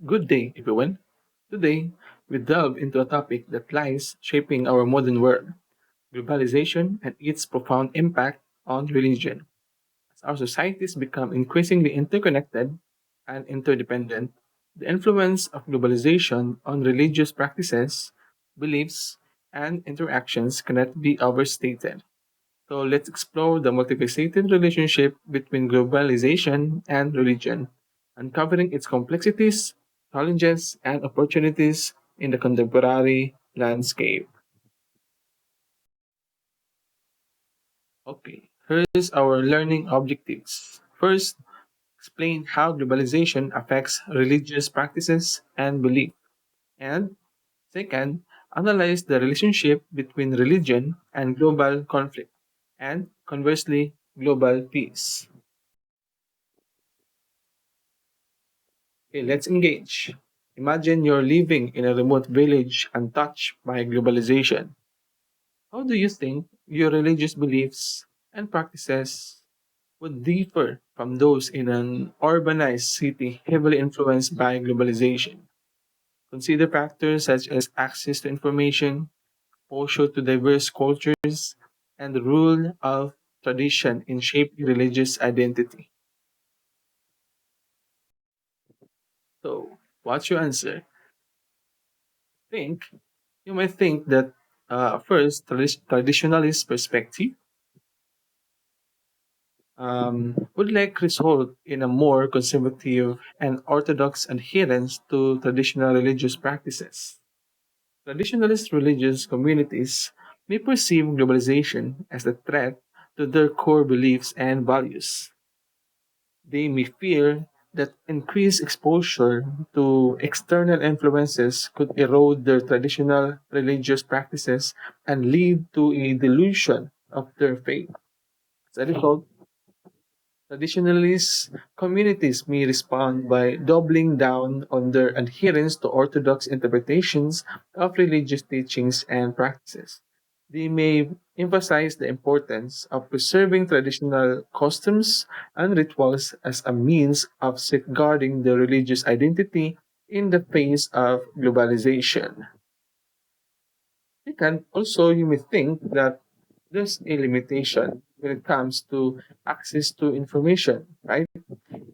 Good day, everyone. Today, we delve into a topic that lies shaping our modern world: globalization and its profound impact on religion. As our societies become increasingly interconnected and interdependent, the influence of globalization on religious practices, beliefs, and interactions cannot be overstated. So let's explore the multifaceted relationship between globalization and religion, uncovering its complexities, challenges, and opportunities in the contemporary landscape. Okay, here's our learning objectives. First, explain how globalization affects religious practices and belief. And second, analyze the relationship between religion and global conflict, and conversely, global peace. Okay, let's engage. Imagine you're living in a remote village untouched by globalization. How do you think your religious beliefs and practices would differ from those in an urbanized city heavily influenced by globalization? Consider factors such as access to information, exposure to diverse cultures, and the rule of tradition in shaping religious identity. So, what's your answer? Think You might think that first, traditionalist perspective would like result in a more conservative and orthodox adherence to traditional religious practices. Traditionalist religious communities may perceive globalization as a threat to their core beliefs and values. They may fear that increased exposure to external influences could erode their traditional religious practices and lead to a dilution of their faith. As a result, traditionalist communities may respond by doubling down on their adherence to orthodox interpretations of religious teachings and practices. They may emphasize the importance of preserving traditional customs and rituals as a means of safeguarding their religious identity in the face of globalization. You may think that there's a limitation when it comes to access to information, right?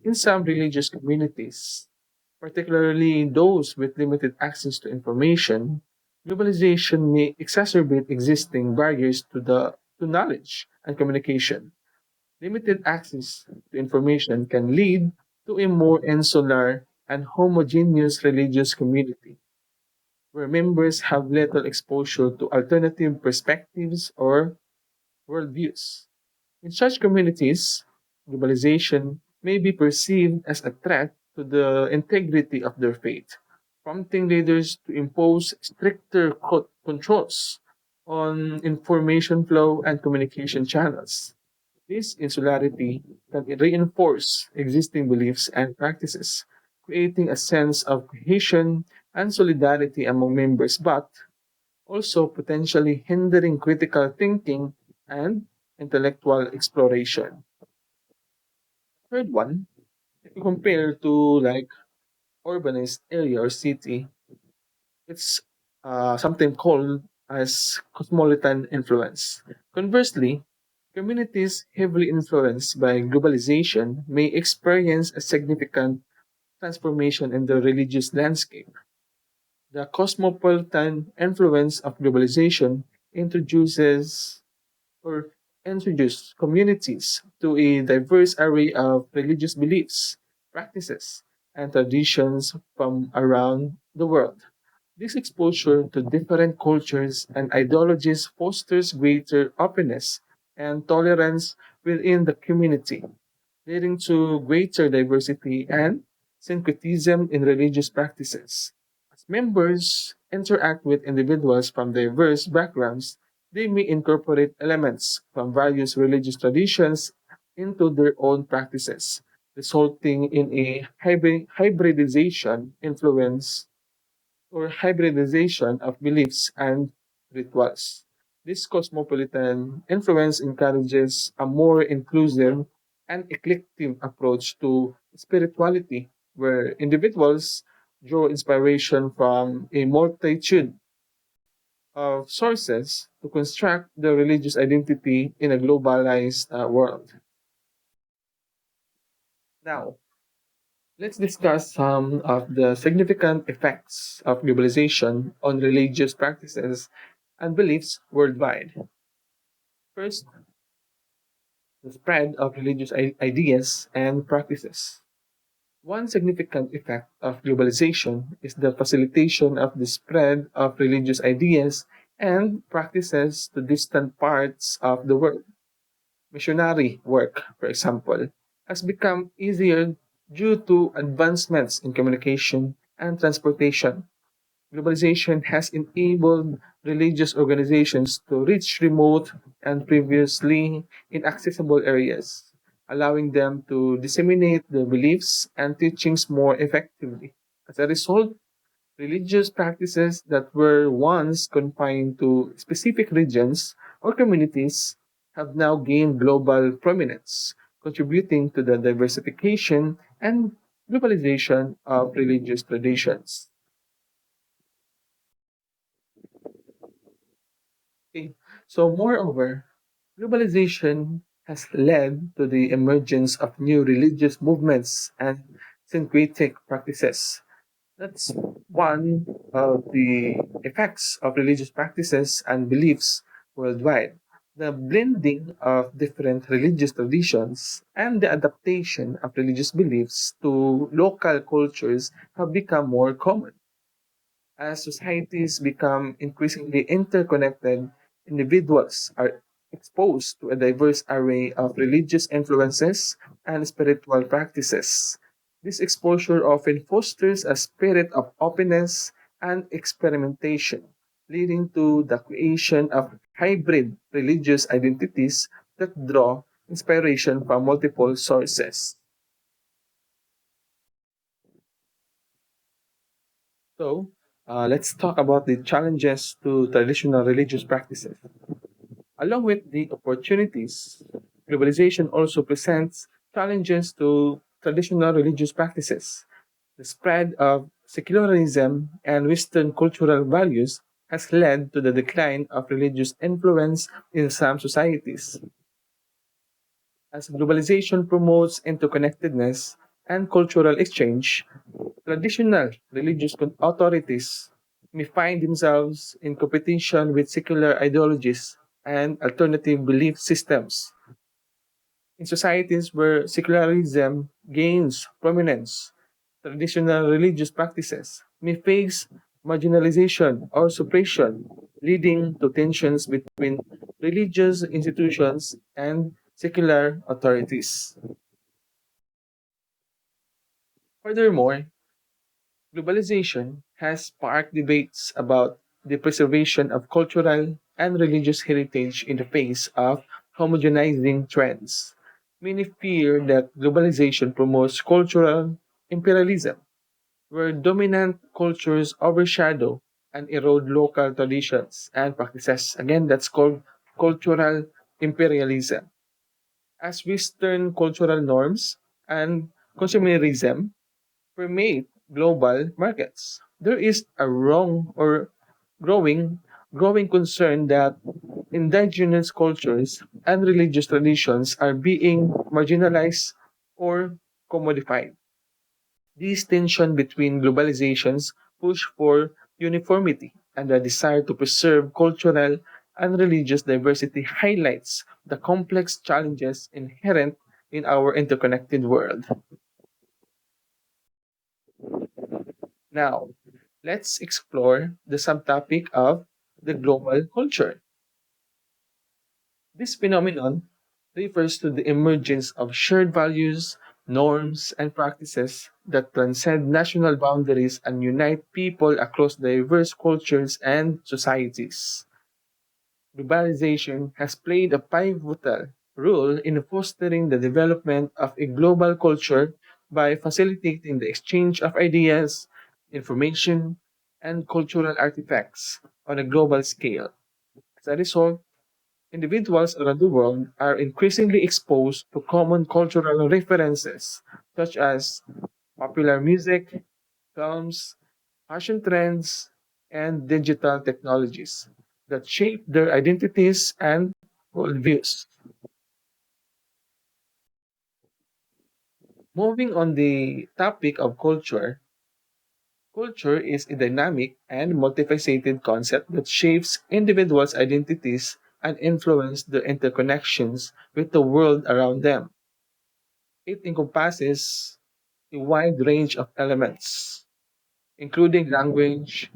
In some religious communities, particularly those with limited access to information, globalization may exacerbate existing barriers to knowledge and communication. Limited access to information can lead to a more insular and homogeneous religious community, where members have little exposure to alternative perspectives or worldviews. In such communities, globalization may be perceived as a threat to the integrity of their faith, prompting leaders to impose stricter controls on information flow and communication channels. This insularity can reinforce existing beliefs and practices, creating a sense of cohesion and solidarity among members, but also potentially hindering critical thinking and intellectual exploration. Third one, if you compare to like urbanized area or city, it's something called as cosmopolitan influence. Conversely, communities heavily influenced by globalization may experience a significant transformation in the religious landscape. The cosmopolitan influence of globalization introduces or introduce communities to a diverse array of religious beliefs, practices, and traditions from around the world. This exposure to different cultures and ideologies fosters greater openness and tolerance within the community, leading to greater diversity and syncretism in religious practices. As members interact with individuals from diverse backgrounds, they may incorporate elements from various religious traditions into their own practices, resulting in a hybridization of beliefs and rituals. This cosmopolitan influence encourages a more inclusive and eclectic approach to spirituality, where individuals draw inspiration from a multitude of sources to construct the religious identity in a globalized world. Now, let's discuss some of the significant effects of globalization on religious practices and beliefs worldwide. First, the spread of religious ideas and practices. One significant effect of globalization is the facilitation of the spread of religious ideas and practices to distant parts of the world. Missionary work, for example, has become easier due to advancements in communication and transportation. Globalization has enabled religious organizations to reach remote and previously inaccessible areas, allowing them to disseminate their beliefs and teachings more effectively. As a result, religious practices that were once confined to specific regions or communities have now gained global prominence, contributing to the diversification and globalization of religious traditions. Okay. So, moreover, globalization has led to the emergence of new religious movements and syncretic practices. That's one of the effects of religious practices and beliefs worldwide. The blending of different religious traditions and the adaptation of religious beliefs to local cultures have become more common. As societies become increasingly interconnected, individuals are exposed to a diverse array of religious influences and spiritual practices. This exposure often fosters a spirit of openness and experimentation, leading to the creation of hybrid religious identities that draw inspiration from multiple sources. So, let's talk about the challenges to traditional religious practices. Along with the opportunities, globalization also presents challenges to traditional religious practices. The spread of secularism and Western cultural values has led to the decline of religious influence in some societies. As globalization promotes interconnectedness and cultural exchange, traditional religious authorities may find themselves in competition with secular ideologies and alternative belief systems. In societies where secularism gains prominence, traditional religious practices may face marginalization or suppression, leading to tensions between religious institutions and secular authorities. Furthermore, globalization has sparked debates about the preservation of cultural and religious heritage in the face of homogenizing trends. Many fear that globalization promotes cultural imperialism, where dominant cultures overshadow and erode local traditions and practices. Again, that's called cultural imperialism. As Western cultural norms and consumerism permeate global markets. There is a wrong or growing growing concern that indigenous cultures and religious traditions are being marginalized or commodified. This tension between globalization's push for uniformity and the desire to preserve cultural and religious diversity highlights the complex challenges inherent in our interconnected world. Now, let's explore the subtopic of the global culture. This phenomenon refers to the emergence of shared values, norms, and practices that transcend national boundaries and unite people across diverse cultures and societies. Globalization has played a pivotal role in fostering the development of a global culture by facilitating the exchange of ideas, information, and cultural artifacts on a global scale. As a result, individuals around the world are increasingly exposed to common cultural references such as popular music, films, fashion trends, and digital technologies that shape their identities and worldviews. Moving on the topic of culture, culture is a dynamic and multifaceted concept that shapes individuals' identities and influences their interconnections with the world around them. It encompasses a wide range of elements, including language,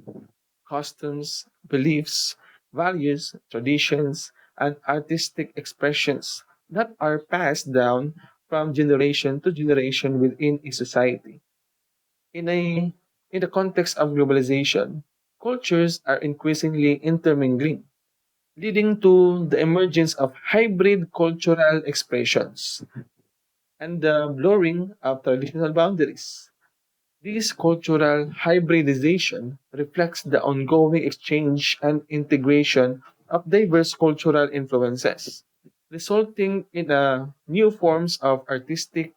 customs, beliefs, values, traditions, and artistic expressions that are passed down from generation to generation within a society. In a in the context of globalization, cultures are increasingly intermingling, leading to the emergence of hybrid cultural expressions and the blurring of traditional boundaries. This cultural hybridization reflects the ongoing exchange and integration of diverse cultural influences, resulting in new forms of artistic,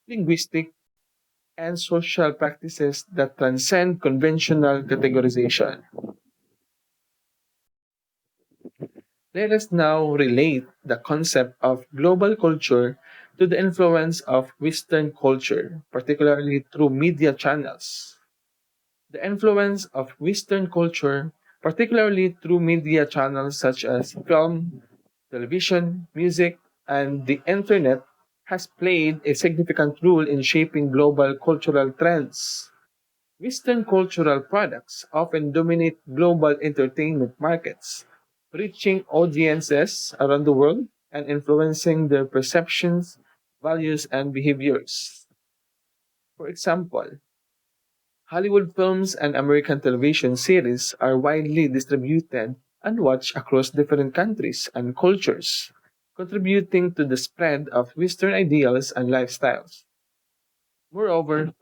linguistic, and social practices that transcend conventional categorization. Let us now relate the concept of global culture to the influence of Western culture, particularly through media channels. The influence of Western culture, particularly through media channels such as film, television, music, and the internet, has played a significant role in shaping global cultural trends. Western cultural products often dominate global entertainment markets, reaching audiences around the world and influencing their perceptions, values, and behaviors. For example, Hollywood films and American television series are widely distributed and watched across different countries and cultures, contributing to the spread of Western ideals and lifestyles. Moreover,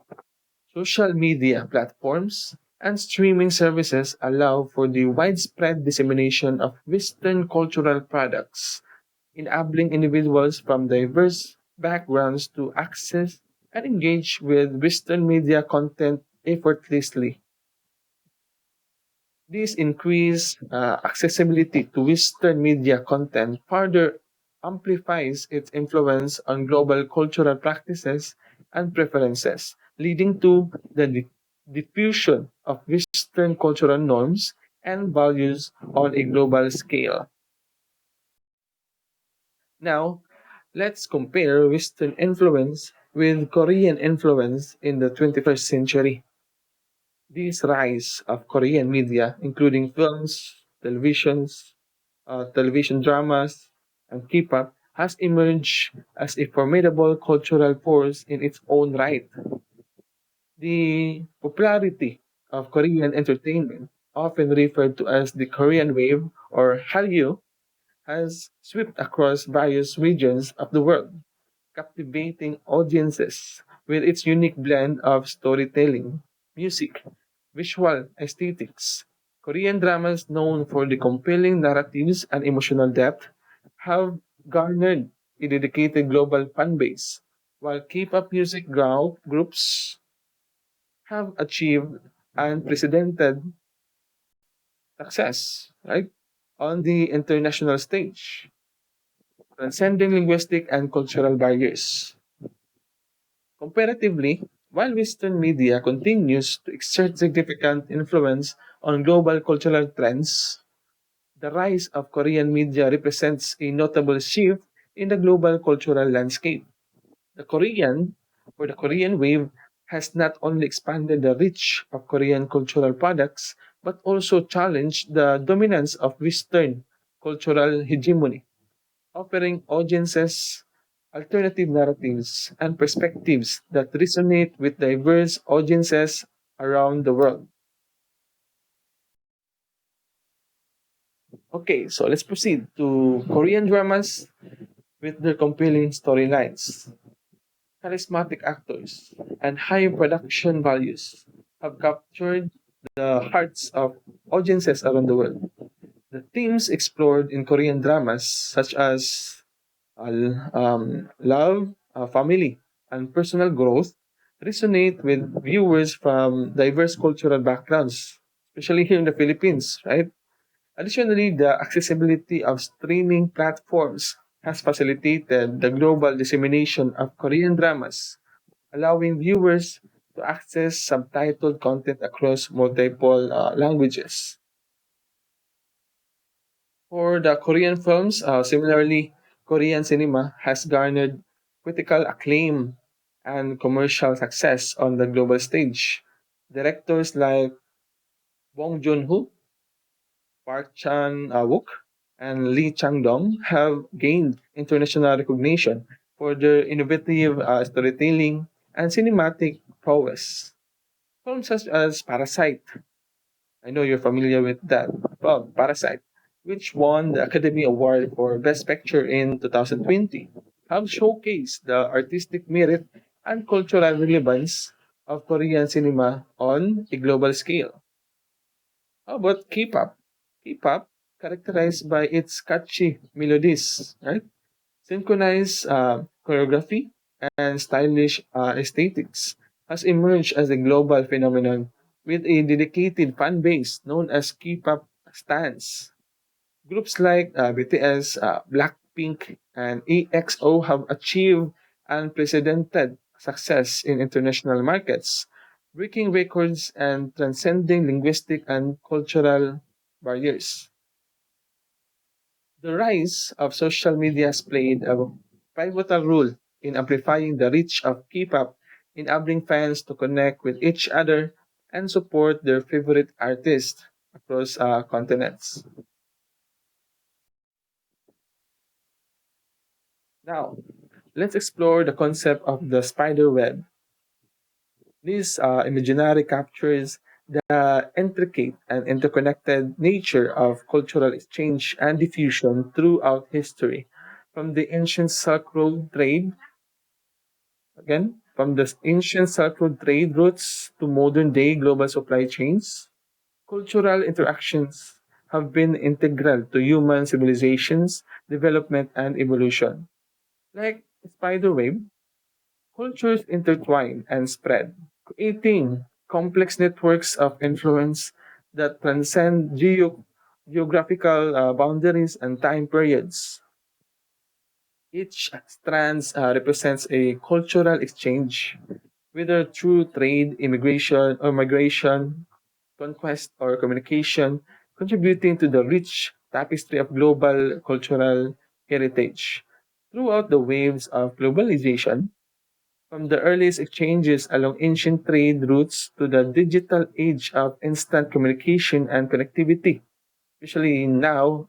social media platforms and streaming services allow for the widespread dissemination of Western cultural products, enabling individuals from diverse backgrounds to access and engage with Western media content effortlessly. This increased accessibility to Western media content further amplifies its influence on global cultural practices and preferences, leading to the diffusion of Western cultural norms and values on a global scale. Now, let's compare Western influence with Korean influence in the 21st century. This rise of Korean media, including films, television dramas, and K-pop, has emerged as a formidable cultural force in its own right. The popularity of Korean entertainment, often referred to as the Korean Wave or Hallyu, has swept across various regions of the world, captivating audiences with its unique blend of storytelling, music, visual aesthetics. Korean dramas known for the compelling narratives and emotional depth have garnered a dedicated global fan base, while K-pop music groups have achieved unprecedented success, right, on the international stage, transcending linguistic and cultural barriers. Comparatively, while Western media continues to exert significant influence on global cultural trends, the rise of Korean media represents a notable shift in the global cultural landscape. The Korean the Korean wave has not only expanded the reach of Korean cultural products, but also challenged the dominance of Western cultural hegemony, offering audiences alternative narratives and perspectives that resonate with diverse audiences around the world. Okay, so let's proceed to Korean dramas with their compelling storylines. Charismatic actors and high production values have captured the hearts of audiences around the world. The themes explored in Korean dramas, such as love, family, and personal growth, resonate with viewers from diverse cultural backgrounds, especially here in the Philippines, right? Additionally, the accessibility of streaming platforms has facilitated the global dissemination of Korean dramas, allowing viewers to access subtitled content across multiple languages. For the Korean films, similarly, Korean cinema has garnered critical acclaim and commercial success on the global stage. Directors like Bong Joon-ho, Park Chan-wook, and Lee Chang-dong have gained international recognition for their innovative storytelling and cinematic prowess. Films such as Parasite, I know you're familiar with that film, Parasite, which won the Academy Award for Best Picture in 2020, have showcased the artistic merit and cultural relevance of Korean cinema on a global scale. How about K-pop? K-pop, characterized by its catchy melodies, right? Synchronized choreography and stylish aesthetics, has emerged as a global phenomenon with a dedicated fan base known as K-pop stans. Groups like BTS, Blackpink, and EXO have achieved unprecedented success in international markets, breaking records and transcending linguistic and cultural barriers. The rise of social media has played a pivotal role in amplifying the reach of K-pop, enabling fans to connect with each other and support their favorite artists across continents. Now, let's explore the concept of the spider web. This imaginary captures the intricate and interconnected nature of cultural exchange and diffusion throughout history, from the ancient Silk Road trade, again, from the ancient Silk Road trade routes to modern day global supply chains. Cultural interactions have been integral to human civilizations, development, and evolution. Like spiderweb, cultures intertwine and spread, creating complex networks of influence that transcend geographical boundaries and time periods. Each strand represents a cultural exchange, whether through trade, immigration, or migration, conquest, or communication, contributing to the rich tapestry of global cultural heritage. Throughout the waves of globalization, from the earliest exchanges along ancient trade routes to the digital age of instant communication and connectivity, especially now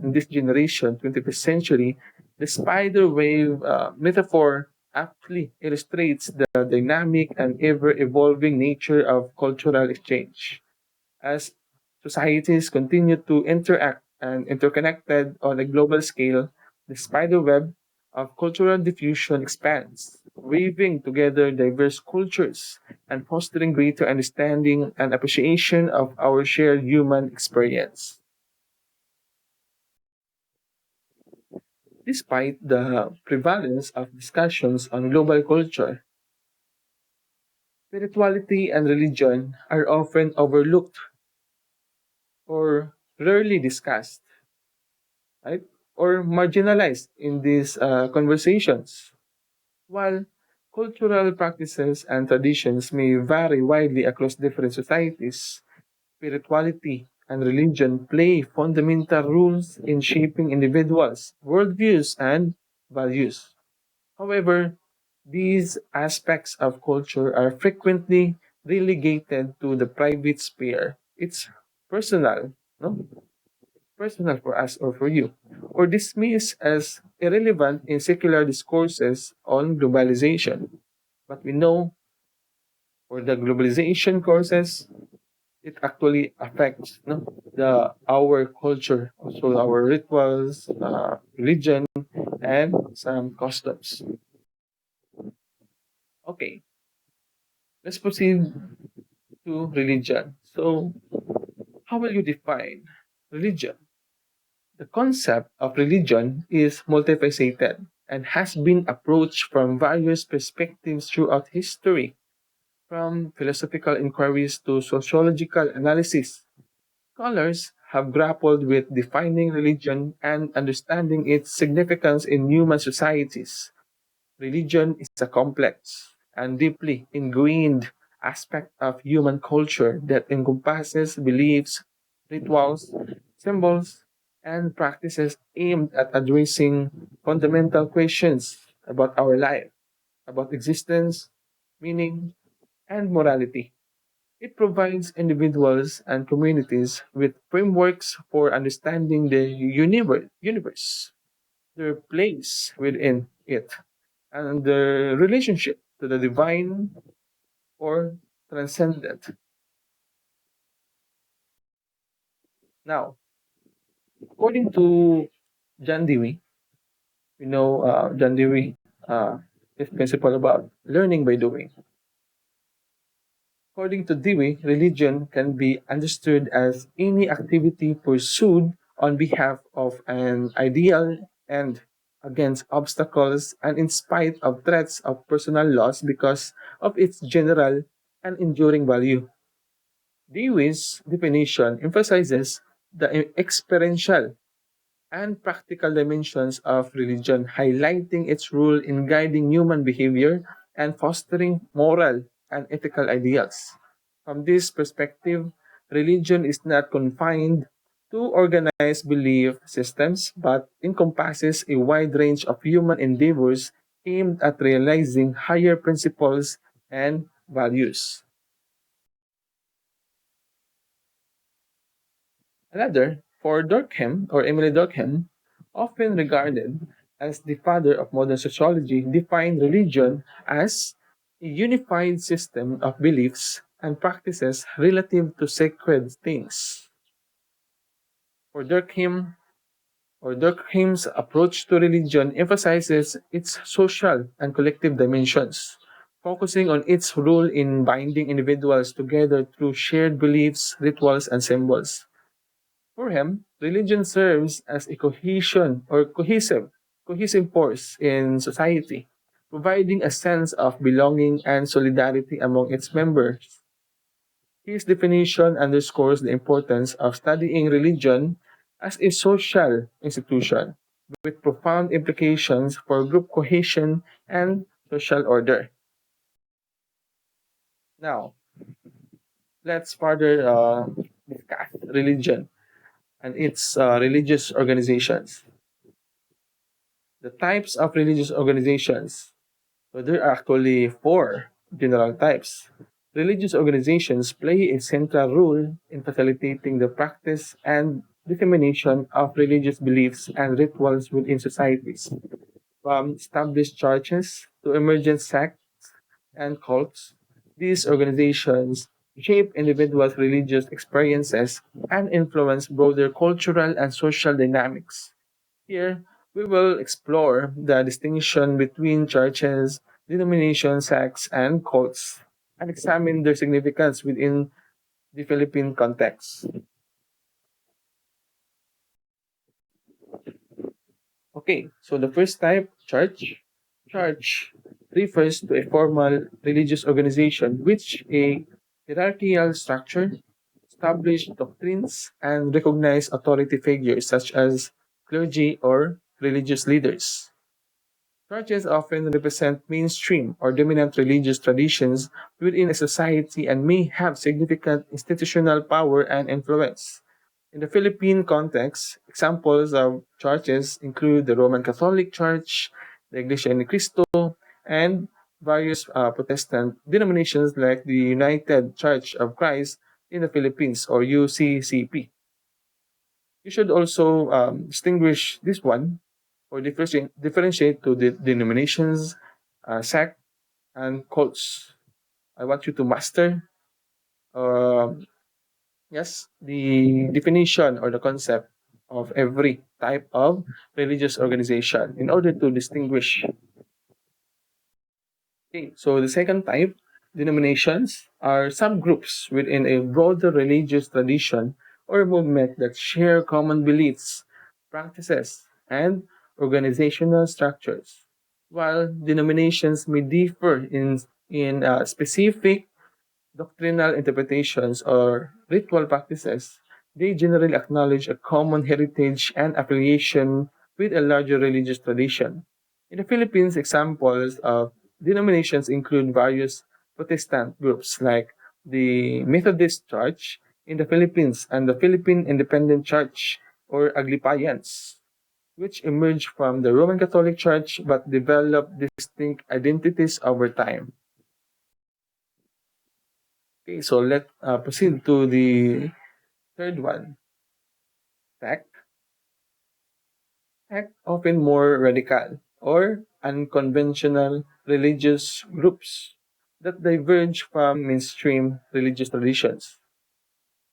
in this generation, 21st century, the spider wave metaphor aptly illustrates the dynamic and ever evolving nature of cultural exchange. As societies continue to interact and interconnected on a global scale, the spider web of cultural diffusion expands, weaving together diverse cultures and fostering greater understanding and appreciation of our shared human experience. Despite the prevalence of discussions on global culture, spirituality and religion are often overlooked or rarely discussed, right? Or marginalized in these conversations. While cultural practices and traditions may vary widely across different societies, spirituality and religion play fundamental roles in shaping individuals' worldviews and values. However, these aspects of culture are frequently relegated to the private sphere. It's personal, no? Personal for us or for you, or dismissed as irrelevant in secular discourses on globalization. But we know for the globalization courses, it actually affects no, the our culture, also our rituals, religion, and some customs. Okay, let's proceed to religion. So, how will you define religion? The concept of religion is multifaceted and has been approached from various perspectives throughout history. From philosophical inquiries to sociological analysis, scholars have grappled with defining religion and understanding its significance in human societies. Religion is a complex and deeply ingrained aspect of human culture that encompasses beliefs, rituals, symbols, and practices aimed at addressing fundamental questions about our life, about existence, meaning, and morality. It provides individuals and communities with frameworks for understanding the universe, their place within it, and their relationship to the divine or transcendent. Now, according to John Dewey, we know John Dewey, his principle about learning by doing. According to Dewey, religion can be understood as any activity pursued on behalf of an ideal and against obstacles and in spite of threats of personal loss because of its general and enduring value. Dewey's definition emphasizes the experiential and practical dimensions of religion, highlighting its role in guiding human behavior and fostering moral and ethical ideals. From this perspective, religion is not confined to organized belief systems but encompasses a wide range of human endeavors aimed at realizing higher principles and values. Another, for Durkheim or Emily Durkheim, often regarded as the father of modern sociology, defined religion as a unified system of beliefs and practices relative to sacred things. For Durkheim's approach to religion emphasizes its social and collective dimensions, focusing on its role in binding individuals together through shared beliefs, rituals, and symbols. For him, religion serves as a cohesive force in society, providing a sense of belonging and solidarity among its members. His definition underscores the importance of studying religion as a social institution with profound implications for group cohesion and social order. Now, let's further discuss religion and its religious organizations. The types of religious organizations. So there are actually four general types. Religious organizations play a central role in facilitating the practice and dissemination of religious beliefs and rituals within societies, from established churches to emergent sects and cults. These organizations shape individuals' religious experiences and influence broader cultural and social dynamics. Here, we will explore the distinction between churches, denominations, sects, and cults, and examine their significance within the Philippine context. Okay, so the first type, church. Church refers to a formal religious organization which a hierarchical structure, established doctrines, and recognized authority figures such as clergy or religious leaders. Churches often represent mainstream or dominant religious traditions within a society and may have significant institutional power and influence. In the Philippine context, examples of churches include the Roman Catholic Church, the Iglesia Ni Cristo, and various Protestant denominations like the United Church of Christ in the Philippines or UCCP. You should also distinguish this one or differentiate to the denominations, sect, and cults. I want you to master, um, yes, the definition or the concept of every type of religious organization in order to distinguish. Okay, so the second type, denominations, are subgroups within a broader religious tradition or movement that share common beliefs, practices, and organizational structures. While denominations may differ in specific doctrinal interpretations, or ritual practices, they generally acknowledge a common heritage and affiliation with a larger religious tradition. In the Philippines, examples of denominations include various Protestant groups like the Methodist Church in the Philippines and the Philippine Independent Church or Aglipayans, which emerged from the Roman Catholic Church but developed distinct identities over time. Okay, so let's proceed to the third one. Sect. Sect, often more radical or unconventional religious groups that diverge from mainstream religious traditions.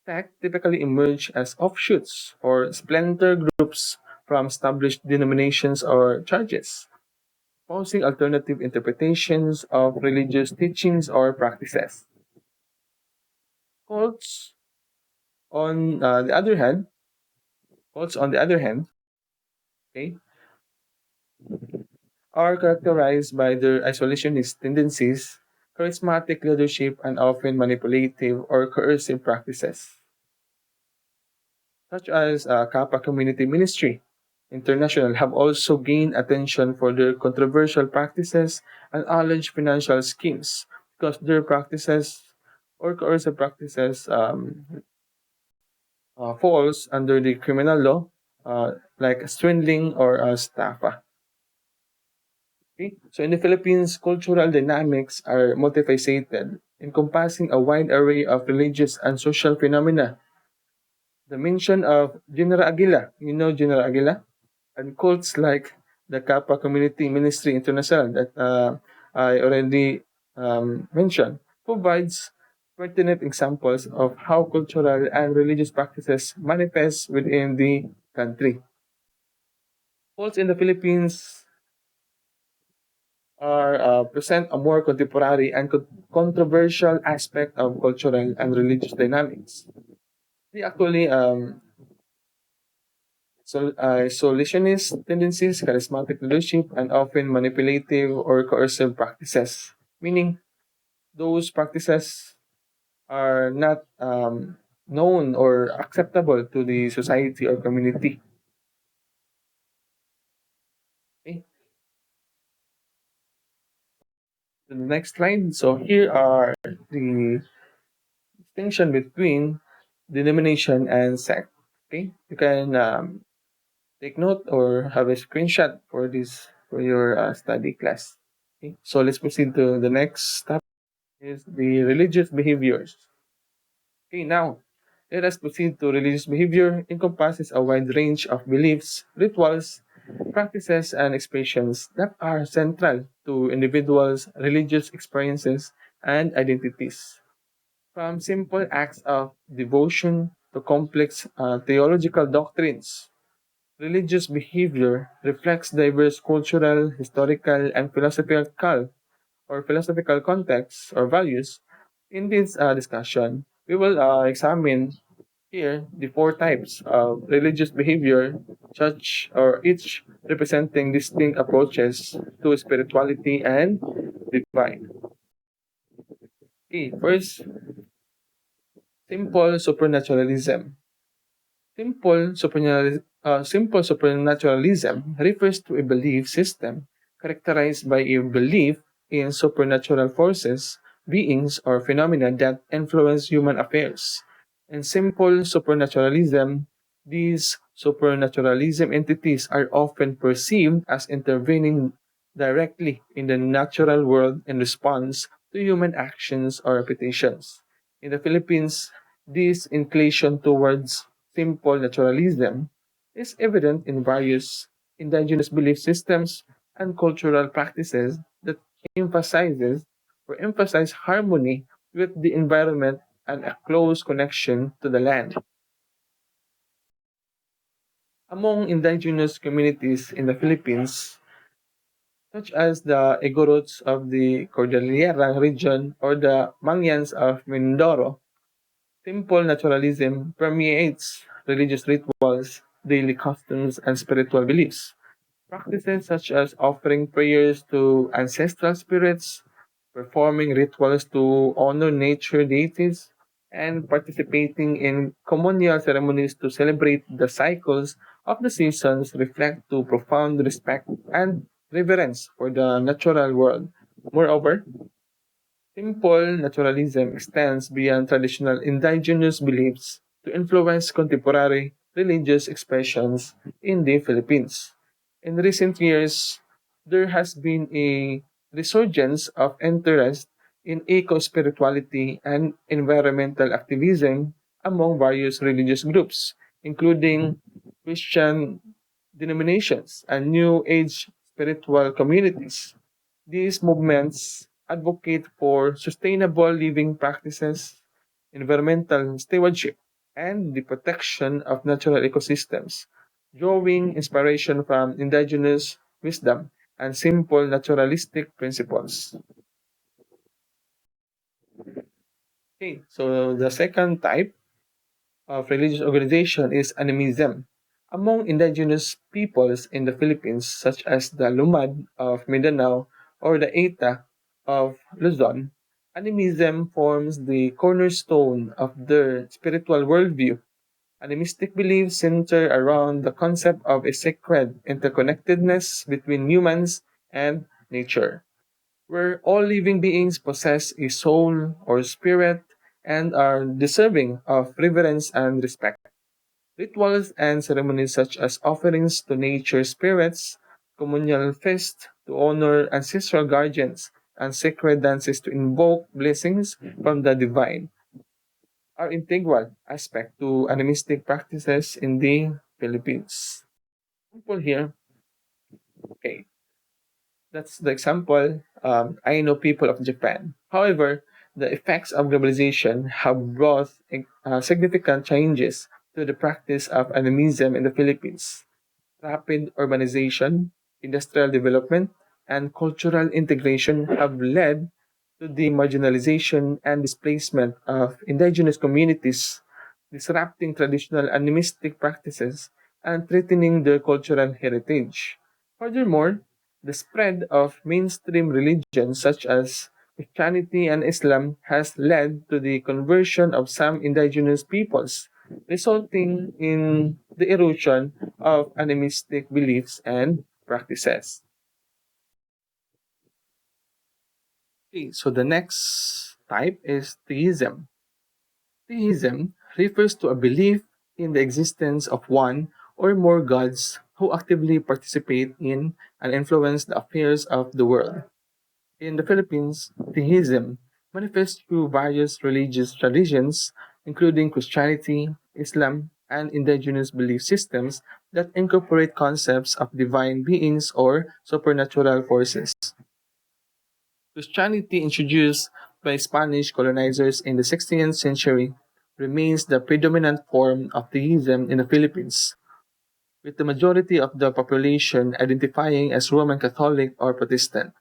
Sects typically emerge as offshoots or splinter groups from established denominations or churches, posing alternative interpretations of religious teachings or practices. Cults, on the other hand, cults on the other hand, okay, are characterized by their isolationist tendencies, charismatic leadership, and often manipulative or coercive practices, such as Kappa Community Ministry International, have also gained attention for their controversial practices and alleged financial schemes because their practices or coercive practices falls under the criminal law, like swindling or estafa. Okay? So in the Philippines, cultural dynamics are multifaceted, encompassing a wide array of religious and social phenomena. The mention of General Aguila, you know General Aguila? And cults like the Kappa Community Ministry International that I already mentioned provides pertinent examples of how cultural and religious practices manifest within the country. Cults in the Philippines are present a more contemporary and controversial aspect of cultural and religious dynamics. They actually isolationist tendencies, charismatic leadership, and often manipulative or coercive practices, meaning those practices are not known or acceptable to the society or community. Okay, to the next slide. So here are the distinction between denomination and sect. Okay, you can take note or have a screenshot for this for your study class. Okay, so let's proceed to the next step is the religious behaviors. Okay, now let us proceed to religious behavior encompasses a wide range of beliefs, rituals, practices, and expressions that are central to individuals' religious experiences and identities. From simple acts of devotion to complex theological doctrines, religious behavior reflects diverse cultural, historical, and philosophical contexts or values. In this discussion, we will examine here the four types of religious behavior, such or each representing distinct approaches to spirituality and divine. Okay, first, simple supernaturalism. Simple supernaturalism refers to a belief system characterized by a belief in supernatural forces, beings, or phenomena that influence human affairs. In simple supernaturalism, these supernaturalism entities are often perceived as intervening directly in the natural world in response to human actions or reputations. In the Philippines, this inclination towards simple naturalism is evident in various indigenous belief systems and cultural practices that emphasize harmony with the environment and a close connection to the land. Among indigenous communities in the Philippines, such as the Igorots of the Cordillera region or the Mangyans of Mindoro, simple naturalism permeates religious rituals, daily customs, and spiritual beliefs. Practices such as offering prayers to ancestral spirits, performing rituals to honor nature deities, and participating in communal ceremonies to celebrate the cycles of the seasons reflect to profound respect and reverence for the natural world. Moreover, simple naturalism extends beyond traditional indigenous beliefs to influence contemporary religious expressions in the Philippines. In recent years, there has been a resurgence of interest in eco spirituality and environmental activism among various religious groups, including Christian denominations and New Age spiritual communities. These movements advocate for sustainable living practices, environmental stewardship, and the protection of natural ecosystems, drawing inspiration from indigenous wisdom and simple naturalistic principles. Okay, so the second type of religious organization is animism. Among indigenous peoples in the Philippines, such as the Lumad of Mindanao or the Eta of Luzon, animism forms the cornerstone of their spiritual worldview. Animistic beliefs center around the concept of a sacred interconnectedness between humans and nature, where all living beings possess a soul or spirit and are deserving of reverence and respect. Rituals and ceremonies such as offerings to nature spirits, communal feasts to honor ancestral guardians, and sacred dances to invoke blessings from the divine are integral aspect to animistic practices in the Philippines. Example here, okay, that's the example. I know people of Japan. However, the effects of globalization have brought significant changes to the practice of animism in the Philippines. Rapid urbanization, industrial development, and cultural integration have led to the marginalization and displacement of indigenous communities, disrupting traditional animistic practices and threatening their cultural heritage. Furthermore, the spread of mainstream religions such as Christianity and Islam has led to the conversion of some indigenous peoples, resulting in the erosion of animistic beliefs and practices. Okay, so the next type is theism. Theism refers to a belief in the existence of one or more gods who actively participate in and influence the affairs of the world. In the Philippines, theism manifests through various religious traditions, including Christianity, Islam, and indigenous belief systems that incorporate concepts of divine beings or supernatural forces. Christianity, introduced by Spanish colonizers in the 16th century, remains the predominant form of theism in the Philippines, with the majority of the population identifying as Roman Catholic or Protestant.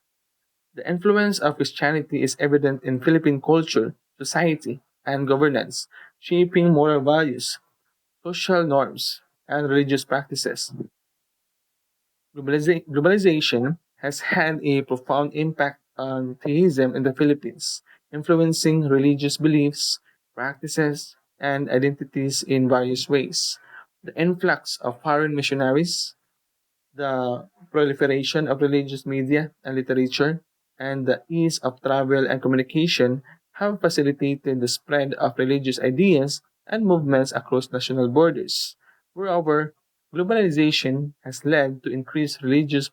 The influence of Christianity is evident in Philippine culture, society, and governance, shaping moral values, social norms, and religious practices. Globalization has had a profound impact on theism in the Philippines, influencing religious beliefs, practices, and identities in various ways. The influx of foreign missionaries, the proliferation of religious media and literature, and the ease of travel and communication have facilitated the spread of religious ideas and movements across national borders. Moreover, globalization has led to increased religious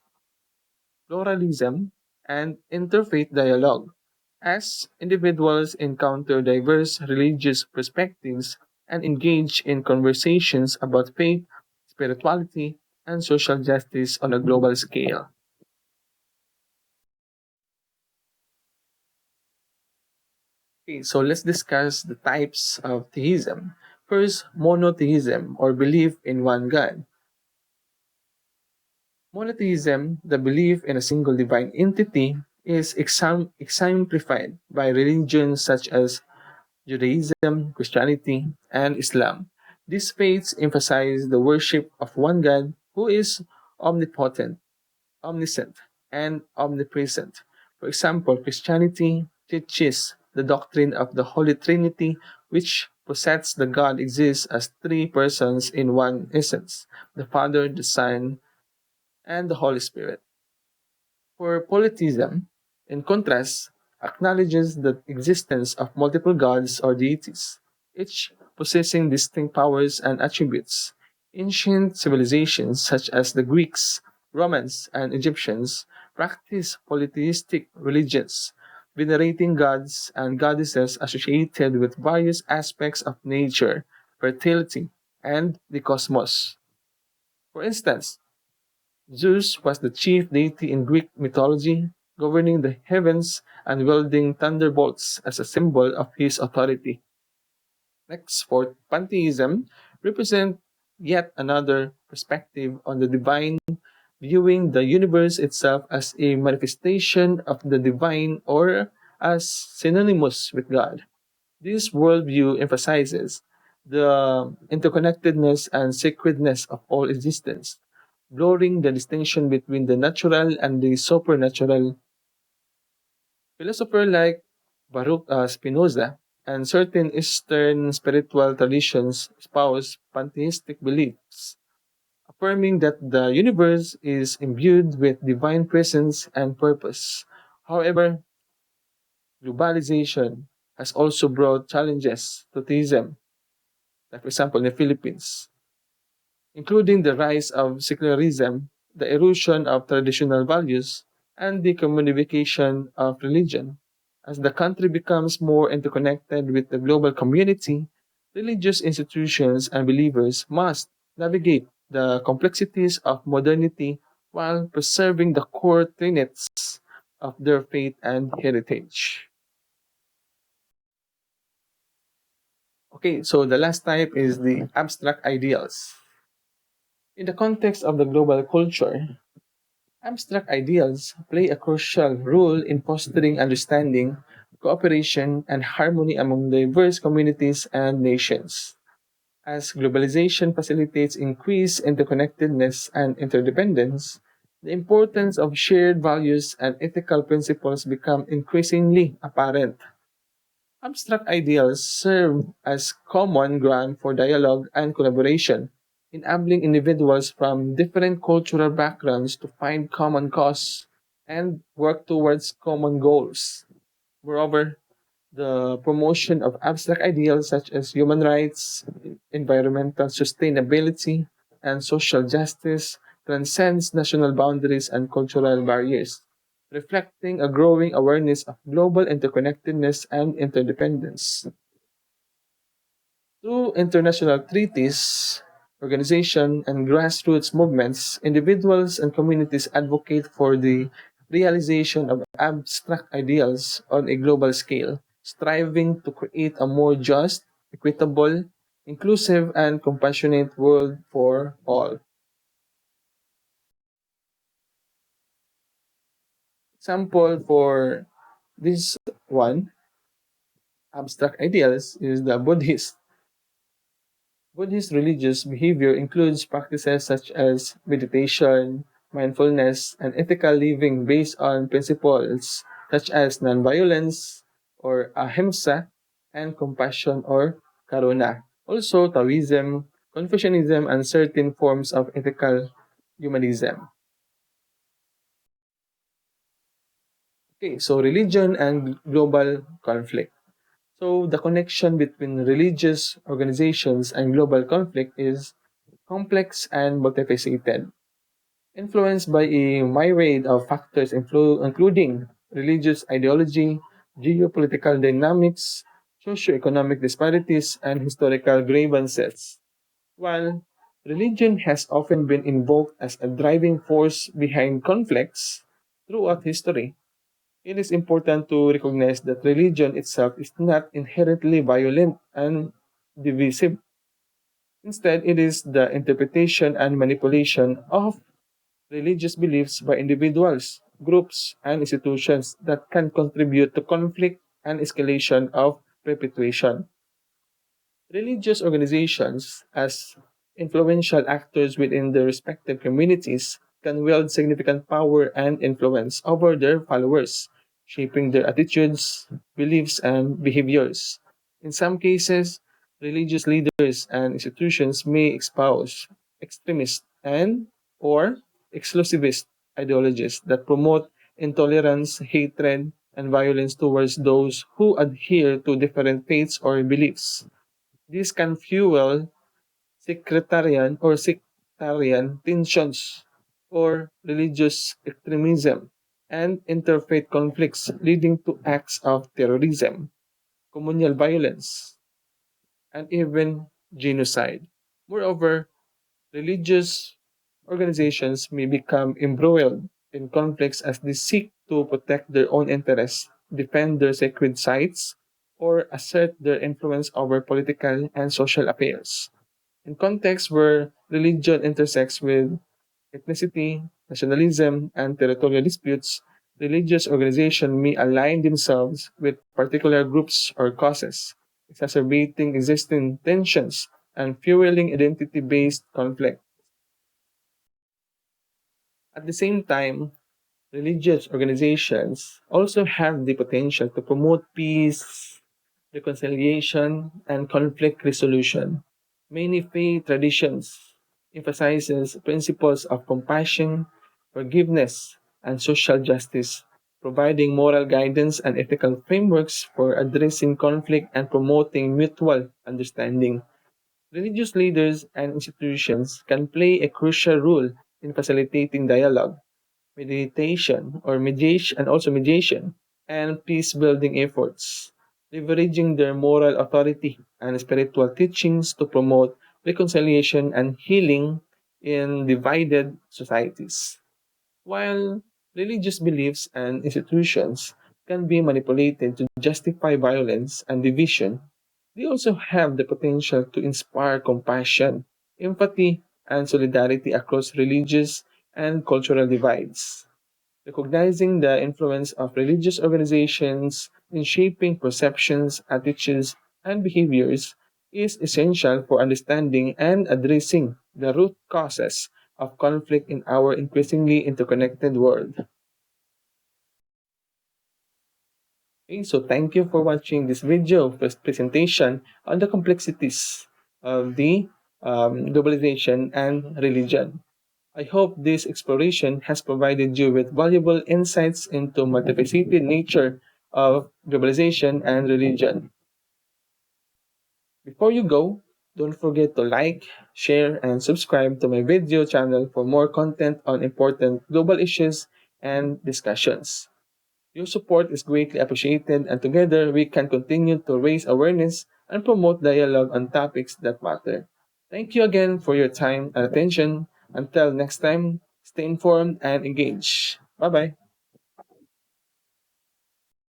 pluralism and interfaith dialogue. As individuals encounter diverse religious perspectives and engage in conversations about faith, spirituality, and social justice on a global scale. Okay, so let's discuss the types of theism. First, monotheism or belief in one God. Monotheism, the belief in a single divine entity, is exemplified by religions such as Judaism, Christianity, and Islam. These faiths emphasize the worship of one God who is omnipotent, omniscient, and omnipresent, For example, Christianity teaches the doctrine of the Holy Trinity, which posits the God exists as three persons in one essence: the Father, the Son, and the Holy Spirit. For polytheism, in contrast, acknowledges the existence of multiple gods or deities, each possessing distinct powers and attributes. Ancient civilizations such as the Greeks, Romans, and Egyptians practiced polytheistic religions, venerating gods and goddesses associated with various aspects of nature, fertility, and the cosmos. For instance, Zeus was the chief deity in Greek mythology, governing the heavens and wielding thunderbolts as a symbol of his authority. Next, for pantheism, represent yet another perspective on the divine, viewing the universe itself as a manifestation of the divine or as synonymous with God. This worldview emphasizes the interconnectedness and sacredness of all existence, blurring the distinction between the natural and the supernatural. Philosophers like Baruch Spinoza and certain Eastern spiritual traditions espouse pantheistic beliefs, affirming that the universe is imbued with divine presence and purpose. However, globalization has also brought challenges to theism, like for example in the Philippines, including the rise of secularism, the erosion of traditional values, and the commodification of religion. As the country becomes more interconnected with the global community, religious institutions and believers must navigate the complexities of modernity while preserving the core tenets of their faith and heritage. Okay, so the last type is the abstract ideals. In the context of the global culture, abstract ideals play a crucial role in fostering understanding, cooperation, and harmony among diverse communities and nations. As globalization facilitates increased interconnectedness and interdependence, the importance of shared values and ethical principles become increasingly apparent. Abstract ideals serve as common ground for dialogue and collaboration, enabling individuals from different cultural backgrounds to find common cause and work towards common goals. Moreover, the promotion of abstract ideals such as human rights, environmental sustainability, and social justice transcends national boundaries and cultural barriers, reflecting a growing awareness of global interconnectedness and interdependence. Through international treaties, organization, and grassroots movements, individuals and communities advocate for the realization of abstract ideals on a global scale, striving to create a more just, equitable, inclusive, and compassionate world for all. Example for this one, abstract ideals, is the Buddhist. Buddhist religious behavior includes practices such as meditation, mindfulness, and ethical living based on principles such as nonviolence or ahimsa and compassion or karuna. Also, Taoism, Confucianism, and certain forms of ethical humanism. Okay, so religion and global conflict. So the connection between religious organizations and global conflict is complex and multifaceted, influenced by a myriad of factors including religious ideology, geopolitical dynamics, socioeconomic disparities, and historical grievances. While religion has often been invoked as a driving force behind conflicts throughout history, it is important to recognize that religion itself is not inherently violent and divisive. Instead, it is the interpretation and manipulation of religious beliefs by individuals, groups, and institutions that can contribute to conflict and escalation of perpetuation. Religious organizations, as influential actors within their respective communities, can wield significant power and influence over their followers, shaping their attitudes, beliefs, and behaviors. In some cases, religious leaders and institutions may espouse extremist and or exclusivist ideologies that promote intolerance, hatred, and violence towards those who adhere to different faiths or beliefs. This can fuel sectarian tensions or religious extremism and interfaith conflicts leading to acts of terrorism, communal violence, and even genocide. Moreover, religious organizations may become embroiled in conflicts as they seek to protect their own interests, defend their sacred sites, or assert their influence over political and social affairs. In contexts where religion intersects with ethnicity, nationalism, and territorial disputes, religious organizations may align themselves with particular groups or causes, exacerbating existing tensions and fueling identity based conflict. At the same time, religious organizations also have the potential to promote peace, reconciliation, and conflict resolution. Many faith traditions emphasizes principles of compassion, forgiveness, and social justice, providing moral guidance and ethical frameworks for addressing conflict and promoting mutual understanding. Religious leaders and institutions can play a crucial role in facilitating dialogue, mediation and peace building efforts, leveraging their moral authority and spiritual teachings to promote reconciliation and healing in divided societies. While religious beliefs and institutions can be manipulated to justify violence and division, they also have the potential to inspire compassion, empathy, and solidarity across religious and cultural divides. Recognizing the influence of religious organizations in shaping perceptions, attitudes, and behaviors is essential for understanding and addressing the root causes of conflict in our increasingly interconnected world. Okay, so thank you for watching this video presentation on the complexities of the globalization and religion. I hope this exploration has provided you with valuable insights into multifaceted nature of globalization and religion. Before you go, don't forget to like, share, and subscribe to my video channel for more content on important global issues and discussions. Your support is greatly appreciated, and together we can continue to raise awareness and promote dialogue on topics that matter. Thank you again for your time and attention. Until next time, stay informed and engaged. Bye bye.